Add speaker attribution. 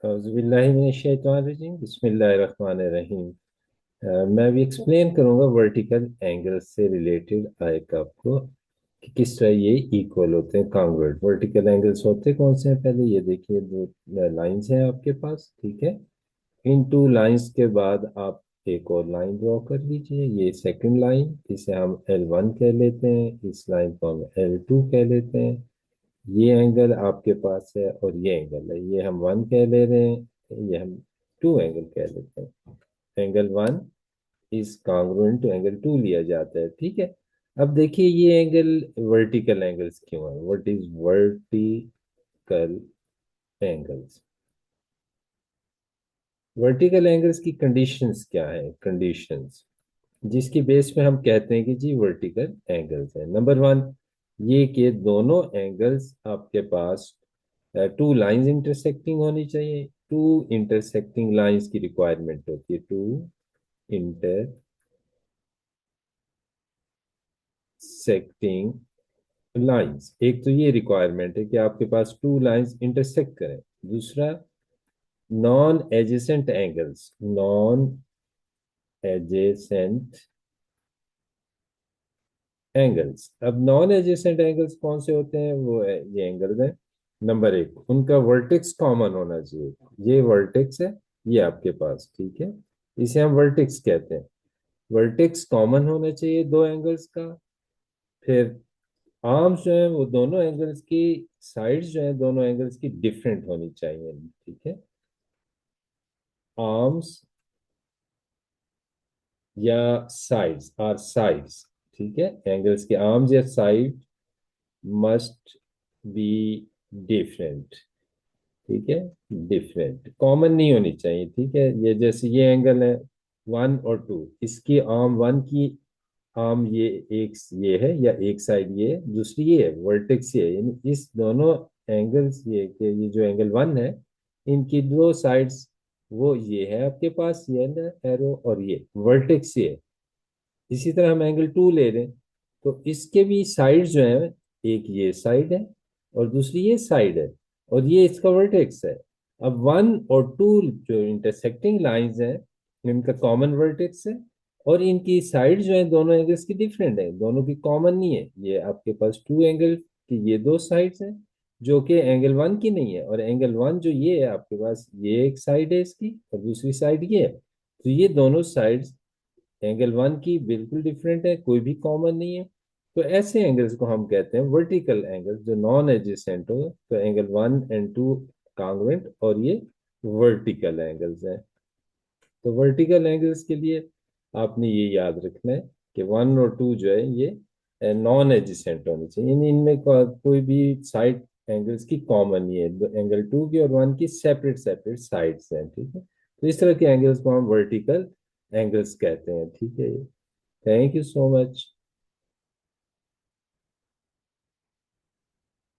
Speaker 1: औज़ुबिल्लाहिमिनश्शैतानिर्रजीम बिस्मिल्लाहिर्रहमानिर्रहीम। मैं अभी एक्सप्लेन करूंगा वर्टिकल एंगल से रिलेटेड आयत आपको कि किस तरह ये इक्वल होते हैं, कॉन्ग्रुएंट वर्टिकल एंगल्स होते कौन से हैं। पहले ये देखिए, दो लाइंस हैं आपके पास, ठीक है। इन टू लाइंस के बाद आप एक और लाइन ड्रॉ कर लीजिए। ये सेकंड लाइन, इसे हम L1 कह लेते हैं, इस लाइन को हम L2 कह लेते हैं। ये एंगल आपके पास है और ये एंगल है, ये हम वन कह ले रहे हैं, ये हम टू एंगल कह लेते हैं। Angle one is congruent to angle two लिया जाता है, ठीक है। अब देखिए ये एंगल वर्टिकल एंगल्स क्यों है। What is vertical angles. Vertical angles की कंडीशंस क्या है, कंडीशंस जिसकी बेस पे हम कहते हैं कि जी वर्टिकल एंगल्स है। नंबर वन, ये कि दोनों एंगल्स आपके पास टू लाइंस इंटरसेक्टिंग होनी चाहिए। टू इंटरसेक्टिंग लाइंस की रिक्वायरमेंट होती है, टू इंटरसेक्टिंग लाइंस। एक तो ये रिक्वायरमेंट है कि आपके पास टू लाइंस इंटरसेक्ट करें। दूसरा, non adjacent angles, non adjacent angles. अब नॉन एजेसेंट एंगल्स कौन से होते हैं, वो ये एंगल्स हैं। नंबर एक, उनका वर्टेक्स कॉमन होना चाहिए। ये वर्टेक्स है, ये आपके पास, ठीक है। इसे हम वर्टेक्स कहते हैं। वर्टेक्स कॉमन होना चाहिए दो एंगल्स का। फिर आर्म्स जो है वो दोनों एंगल्स की, साइड्स जो है दोनों एंगल्स की डिफरेंट होनी चाहिए, ठीक है। आर्म्स या साइड्स, आर साइड्स, ठीक है। एंगल्स के आर्म्स या साइड मस्ट बी डिफरेंट, ठीक है। डिफरेंट, कॉमन नहीं होनी चाहिए, ठीक है। ये जैसे ये एंगल है वन और टू, इसकी आर्म वन की आर्म ये एक ये है, या एक साइड ये है, दूसरी ये है, वर्टेक्स ये है। यानी इस दोनों एंगल्स, ये कि ये जो एंगल वन है, इनकी दो साइड्स, वो ये है आपके पास, ये है एरो, और ये वर्टेक्स ये है। इसी तरह हम एंगल टू ले रहे हैं, तो इसके भी साइड जो है, एक ये साइड है और दूसरी ये साइड है, और ये इसका वर्टेक्स है। अब वन और टू जो इंटरसेक्टिंग लाइंस हैं, इनका कॉमन वर्टेक्स है, और इनकी साइड जो है दोनों एंगल्स की डिफरेंट है, दोनों की कॉमन नहीं है। ये आपके पास टू एंगल की ये दो साइड्स हैं, जो कि एंगल वन की नहीं है। और एंगल वन जो ये है आपके पास, ये एक साइड है इसकी, और दूसरी साइड ये है। तो ये दोनों साइड्स एंगल वन की बिल्कुल डिफरेंट है, कोई भी कॉमन नहीं है। तो ऐसे एंगल्स को हम कहते हैं वर्टिकल एंगल्स, जो नॉन एडजेसेंट हो। तो angle one and two congruent, और ये वर्टिकल एंगल्स हैं। तो वर्टिकल एंगल्स के लिए आपने ये याद रखना है कि वन और टू जो है ये नॉन एडजेसेंट होनी चाहिए। इनमें कोई भी साइड एंगल्स की कॉमन नहीं है। एंगल टू की और वन की सेपरेट सेपरेट साइड्स हैं, ठीक है। तो इस तरह के एंगल्स को हम वर्टिकल एंगल्स कहते हैं, ठीक है। Thank you so much.